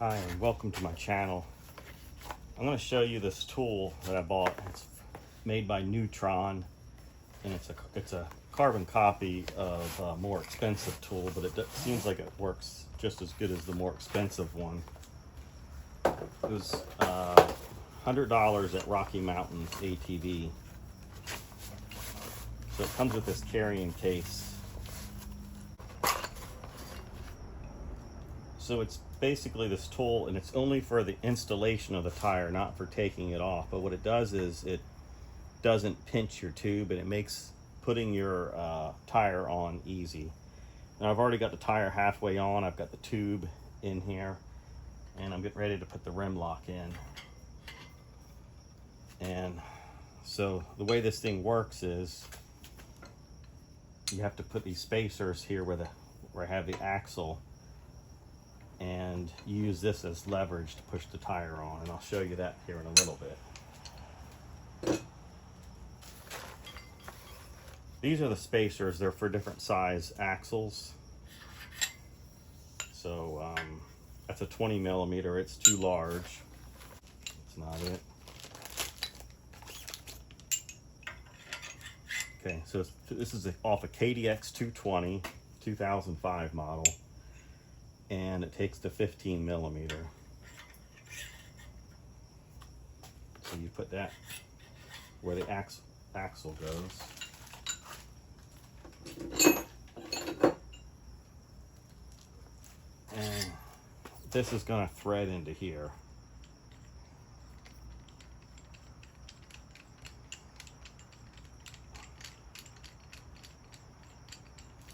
Hi and welcome to my channel. I'm going to show you this tool that I bought. It's made by Neutron, and it's a carbon copy of a more expensive tool, but it seems like it works just as good as the more expensive one. It was $100 at Rocky Mountain ATV. So it comes with this carrying case. So it's basically this tool, and it's only for the installation of the tire, not for taking it off. But what it does is it doesn't pinch your tube, and it makes putting your tire on easy. Now I've already got the tire halfway on. I've got the tube in here, and I'm getting ready to put the rim lock in. And so the way this thing works is you have to put these spacers here where I have the axle, and use this as leverage to push the tire on, and I'll show you that here in a little bit. These are the spacers. They're for different size axles. So that's a 20 millimeter. It's too large. It's not it. Okay, so this is off a KDX 220 2005 model, and it takes the 15 millimeter. So you put that where the axle goes. And this is going to thread into here.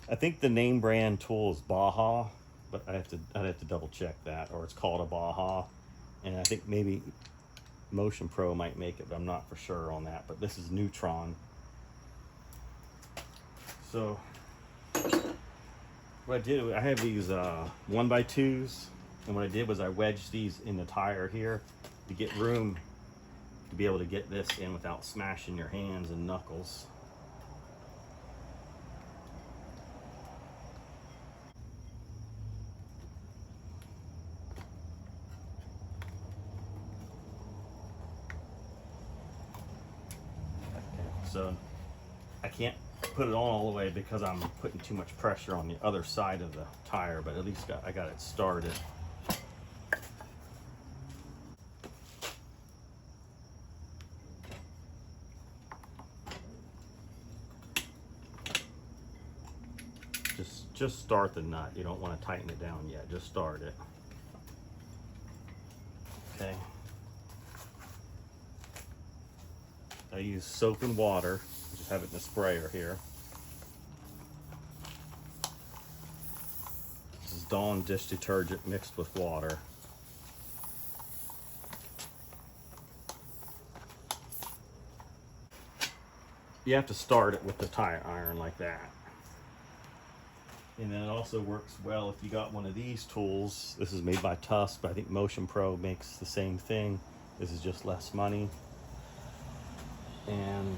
I think the name brand tool is Baja, but I'd have to double check that, or it's called a Baja, and I think maybe Motion Pro might make it, but I'm not for sure on that. But this is Neutron. So what I did, I have these 1x2s, and what I did was I wedged these in the tire here to get room to be able to get this in without smashing your hands and knuckles. So I can't put it on all the way because I'm putting too much pressure on the other side of the tire, but at least I got it started. Just start the nut. You don't want to tighten it down yet. Just start it. Okay. I use soap and water. Just have it in a sprayer here. This is Dawn dish detergent mixed with water. You have to start it with the tire iron like that. And then it also works well if you got one of these tools. This is made by Tusk, but I think Motion Pro makes the same thing. This is just less money. And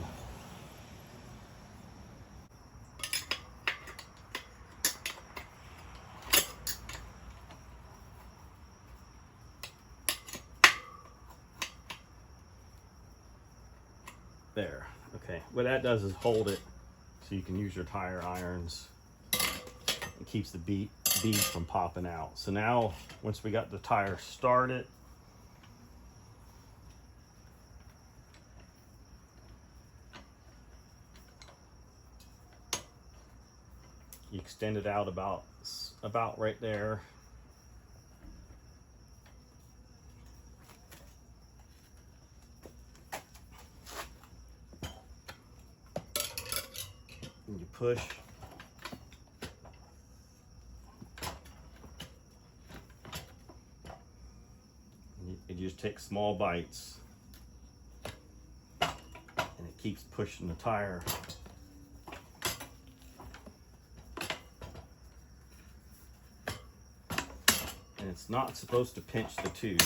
there. Okay, what that does is hold it so you can use your tire irons. It keeps the beads from popping out. So now, once we got the tire started, you extend it out about right there. And you push. And you just take small bites, and it keeps pushing the tire. And it's not supposed to pinch the tube.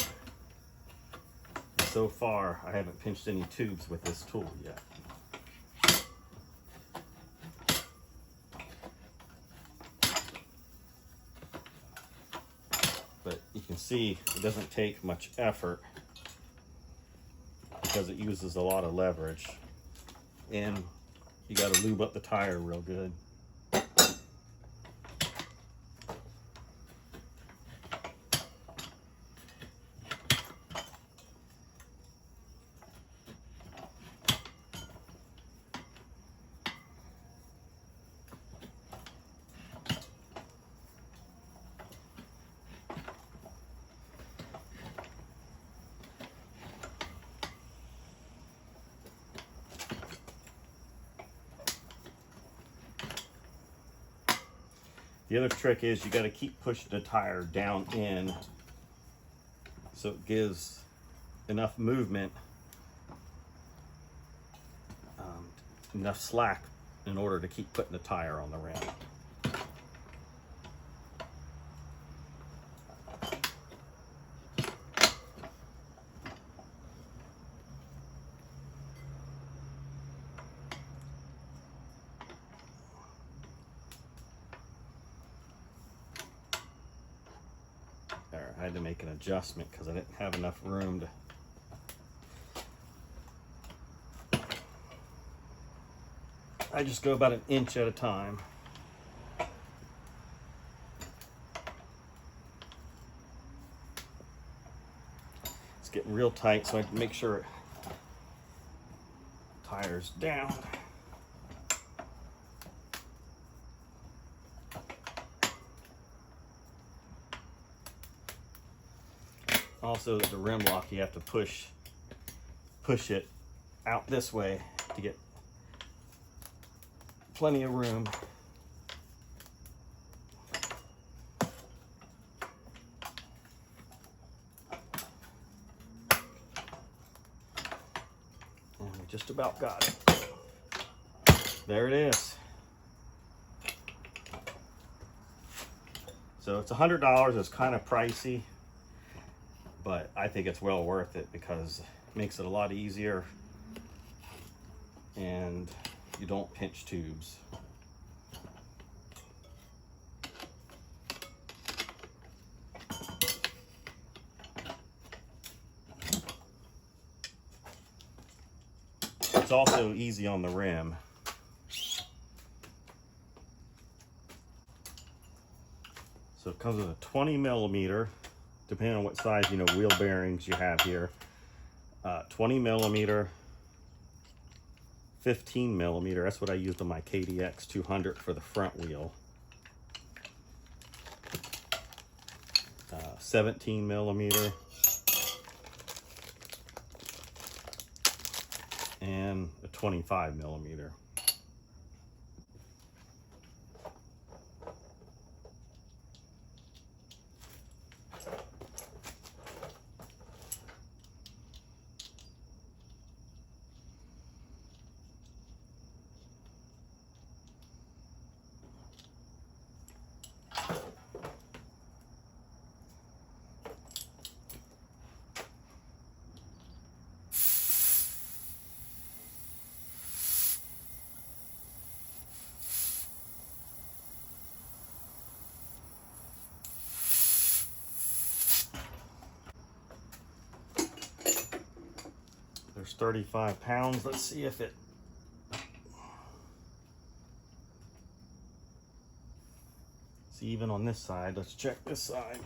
And so far, I haven't pinched any tubes with this tool yet. see, it doesn't take much effort because it uses a lot of leverage, and you got to lube up the tire real good. The other trick is you got to keep pushing the tire down in so it gives enough movement, enough slack in order to keep putting the tire on the rim. There, I had to make an adjustment because I didn't have enough room to. I just go about an inch at a time. It's getting real tight, so I have to make sure tire's down. Also, the rim lock, you have to push it out this way to get plenty of room. And we just about got it. There it is. So it's $100. It's kind of pricey, but I think it's well worth it because it makes it a lot easier and you don't pinch tubes. It's also easy on the rim. So it comes with a 20 millimeter, depending on what size, wheel bearings you have here. 20 millimeter, 15 millimeter, that's what I used on my KDX 200 for the front wheel. 17 millimeter, and a 25 millimeter. There's 35 pounds. Let's see if it. See, even on this side, let's check this side.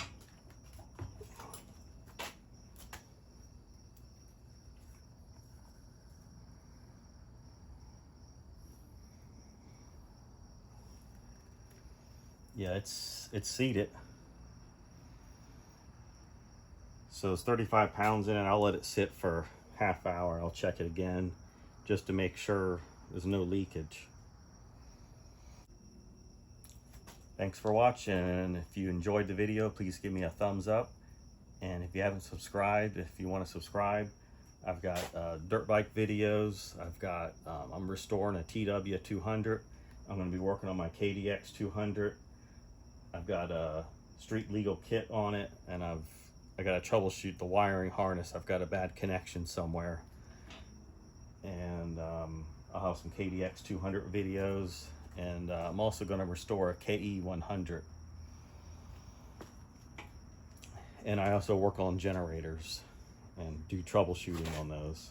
Yeah, it's seated. So it's 35 pounds in it. I'll let it sit for half hour. I'll check it again just to make sure there's no leakage. Thanks for watching. If you enjoyed the video, please give me a thumbs up. And if you haven't subscribed, if you want to subscribe, I've got dirt bike videos. I've got, I'm restoring a TW 200. I'm going to be working on my KDX 200. I've got a street legal kit on it, and I got to troubleshoot the wiring harness. I've got a bad connection somewhere. And I'll have some KDX 200 videos. And I'm also going to restore a KE 100. and I also work on generators and do troubleshooting on those.